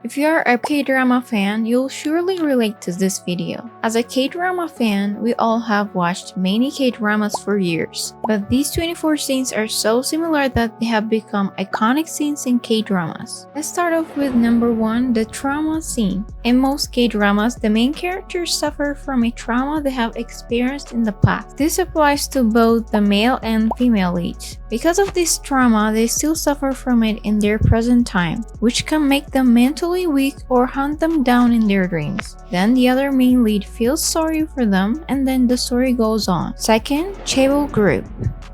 If you are a K-drama fan, you'll surely relate to this video. As a K-drama fan, we all have watched many K-dramas for years, but these 24 scenes are so similar that they have become iconic scenes in K-dramas. Let's start off with number 1, the trauma scene. In most K-dramas, the main characters suffer from a trauma they have experienced in the past. This applies to both the male and female leads. Because of this trauma, they still suffer from it in their present time, which can make them mentally weak or hunt them down in their dreams. Then the other main lead feels sorry for them, and then the story goes on. Second, chaebol group.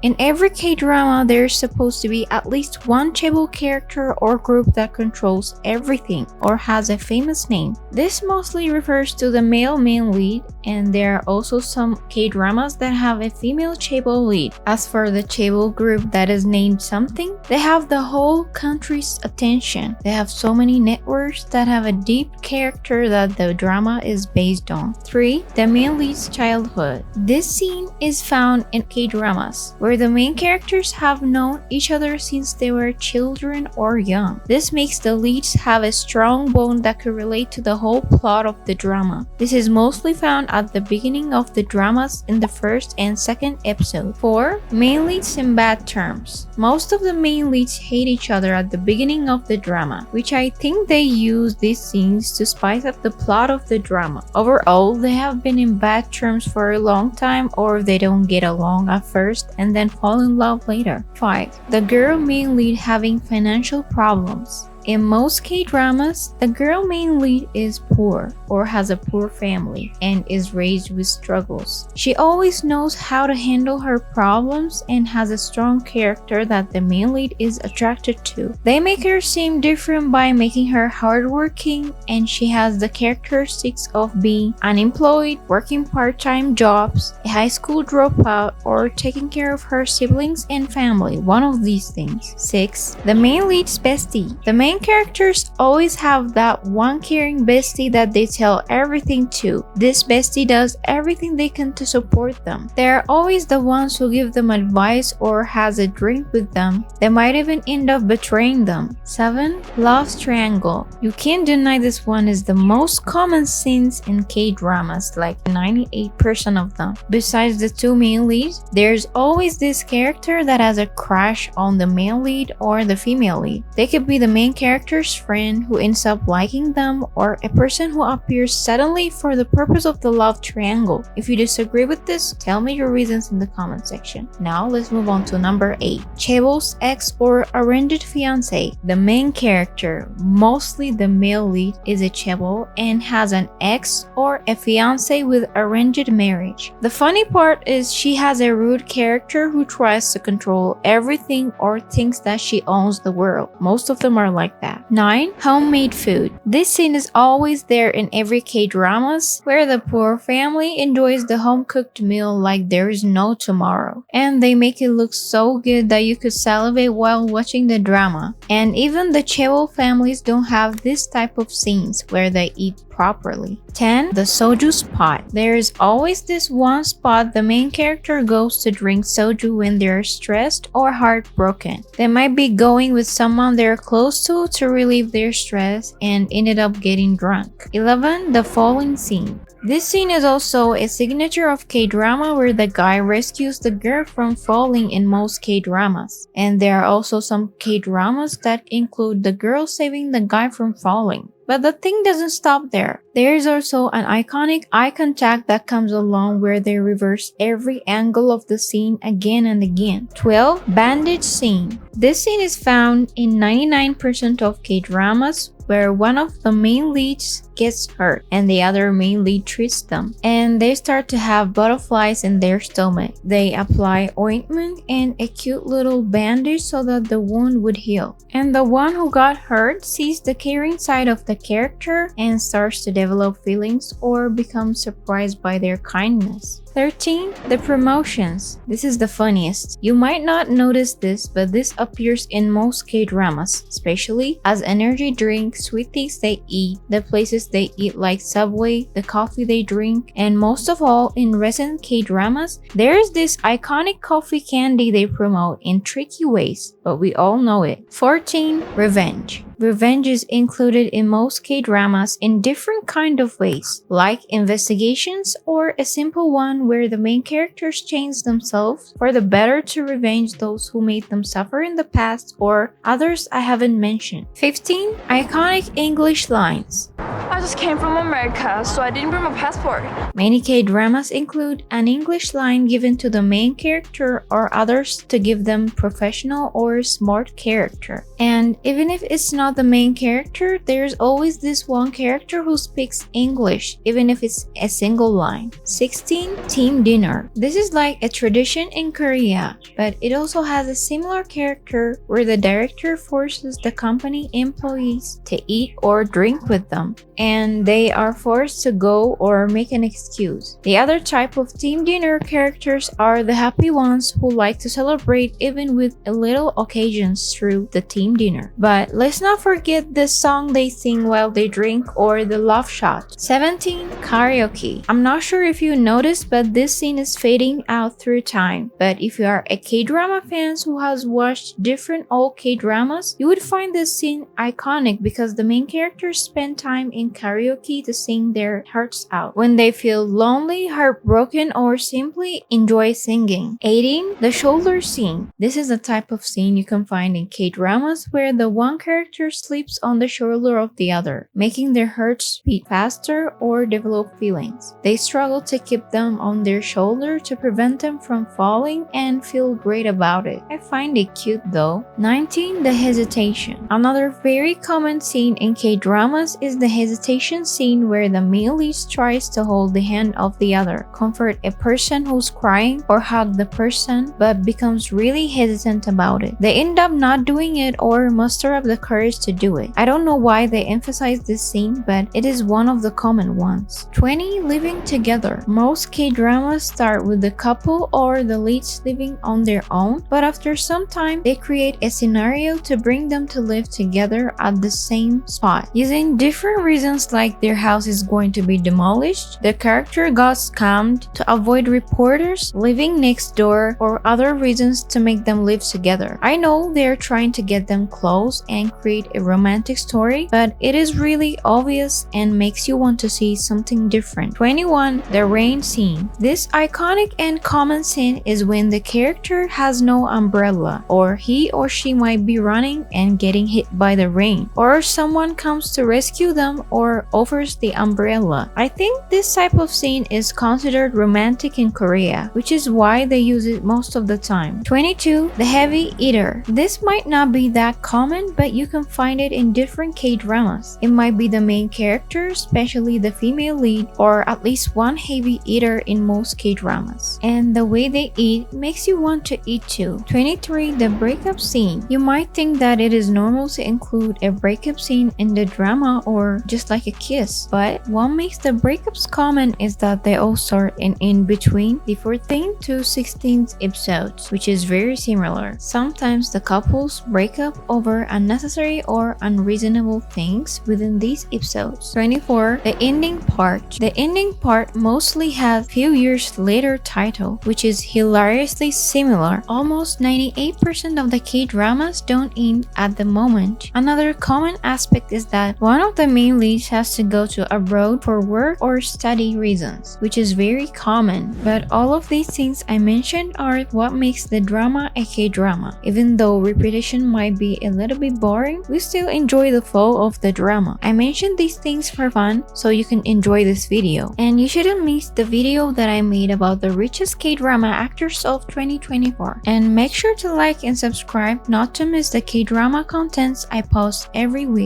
In every K-drama, there's supposed to be at least one chaebol character or group that controls everything or has a famous name. This mostly refers to the male main lead, and there are also some K-dramas that have a female chaebol lead. As for the chaebol group that is named something, they have the whole country's attention. They have so many networks that have a deep character that the drama is based on. 3. The main lead's childhood. This scene is found in K-dramas, where the main characters have known each other since they were children or young. This makes the leads have a strong bond that could relate to the whole plot of the drama. This is mostly found at the beginning of the dramas in the first and second episode. 4. Main leads in bad terms. Most of the main leads hate each other at the beginning of the drama, which I think they use these scenes to spice up the plot of the drama. Overall, they have been in bad terms for a long time, or they don't get along at first and then fall in love later. 5. The girl main lead having financial problems. In most K-dramas, the girl main lead is poor or has a poor family and is raised with struggles. She always knows how to handle her problems and has a strong character that the main lead is attracted to. They make her seem different by making her hardworking, and she has the characteristics of being unemployed, working part-time jobs, a high school dropout, or taking care of her siblings and family, one of these things. 6. The main lead's bestie. The main characters always have that one caring bestie that they tell everything to. This bestie does everything they can to support them. They're always the ones who give them advice or has a drink with them. They might even end up betraying them. 7. Love triangle. You can't deny this one is the most common scenes in K-dramas, like 98% of them. Besides the two main leads, there's always this character that has a crush on the male lead or the female lead. They could be the main character's friend who ends up liking them, or a person who appears suddenly for the purpose of the love triangle. If you disagree with this, tell me your reasons in the comment section. Now let's move on to number 8. Chaebol's ex or arranged fiance. The main character, mostly the male lead, is a chaebol and has an ex or a fiance with arranged marriage. The funny part is she has a rude character who tries to control everything or thinks that she owns the world. Most of them are like that. 9. Homemade food. This scene is always there in every K-dramas, where the poor family enjoys the home-cooked meal like there is no tomorrow. And they make it look so good that you could salivate while watching the drama. And even the chaebol families don't have this type of scenes where they eat properly. 10. The soju spot. There is always this one spot the main character goes to drink soju when they're stressed or heartbroken. They might be going with someone they're close to relieve their stress and ended up getting drunk. 11. The falling scene. This scene is also a signature of K-drama where the guy rescues the girl from falling in most K-dramas. And there are also some K-dramas that include the girl saving the guy from falling. But the thing doesn't stop there. There is also an iconic eye contact that comes along where they reverse every angle of the scene again and again. 12. Bandage scene. This scene is found in 99% of K-dramas where one of the main leads gets hurt and the other main lead treats them, and they start to have butterflies in their stomach. They apply ointment and a cute little bandage so that the wound would heal. And the one who got hurt sees the caring side of the character and starts to develop feelings or become surprised by their kindness. 13. The promotions. This is the funniest. You might not notice this, but this appears in most K-dramas, especially as energy drinks, sweet things they eat, the places they eat like Subway, the coffee they drink, and most of all in recent K-dramas, there is this iconic coffee candy they promote in tricky ways, but we all know it. 14. Revenge. Revenge is included in most K-dramas in different kind of ways, like investigations or a simple one where the main characters change themselves for the better to revenge those who made them suffer in the past, or others I haven't mentioned. 15. Iconic English lines. I just came from America, so I didn't bring my passport. Many K-dramas include an English line given to the main character or others to give them professional or smart character. And even if it's not the main character, there's always this one character who speaks English, even if it's a single line. 16. Team dinner. This is like a tradition in Korea, but it also has a similar character where the director forces the company employees to eat or drink with them, and they are forced to go or make an excuse. The other type of team dinner characters are the happy ones who like to celebrate even with a little occasions through the team dinner. But let's not forget the song they sing while they drink or the love shot. 17. Karaoke. I'm not sure if you noticed, but this scene is fading out through time. But if you are a K-drama fan who has watched different old K-dramas, you would find this scene iconic because the main characters spend time in karaoke to sing their hearts out when they feel lonely, heartbroken, or simply enjoy singing. 18. The shoulder scene. This is a type of scene you can find in K-dramas where the one character sleeps on the shoulder of the other, making their hearts beat faster or develop feelings. They struggle to keep them on their shoulder to prevent them from falling and feel great about it. I find it cute though. 19. The hesitation. Another very common scene in K-dramas is the hesitation scene where the male lead tries to hold the hand of the other, comfort a person who's crying, or hug the person, but becomes really hesitant about it. They end up not doing it or muster up the courage to do it. I don't know why they emphasize this scene, but it is one of the common ones. 20. Living together. Most K-dramas start with the couple or the leads living on their own, but after some time they create a scenario to bring them to live together at the same spot. Using different reasons like their house is going to be demolished, the character got scammed, to avoid reporters, living next door, or other reasons to make them live together. I know they're trying to get them close and create a romantic story, but it is really obvious and makes you want to see something different. 21. The rain scene. This iconic and common scene is when the character has no umbrella, or he or she might be running and getting hit by the rain, or someone comes to rescue them or offers the umbrella. I think this type of scene is considered romantic in Korea, which is why they use it most of the time. 22. The heavy eater. This might not be that common, but you can find it in different K-dramas. It might be the main character, especially the female lead, or at least one heavy eater in most K-dramas. And the way they eat makes you want to eat too. 23. The breakup scene. You might think that it is normal to include a breakup scene in the drama or just like a kiss, but what makes the breakups common is that they all start in between the 14th to 16th episodes, which is very similar. Sometimes the couples break up over unnecessary or unreasonable things within these episodes. 24. The ending part. The ending part mostly has few years later title, which is hilariously similar. Almost 98% of the K-dramas don't end at the moment. Another common aspect is that one of the main leads has to go to abroad for work or study reasons, which is very common. But all of these things I mentioned are what makes the drama a K-drama. Even though repetition might be a little bit boring, we still enjoy the flow of the drama. I mentioned these things for fun so you can enjoy this video. And you shouldn't miss the video that I made about the richest K-drama actors of 2024. And make sure to like and subscribe not to miss the K-drama contents I post every week.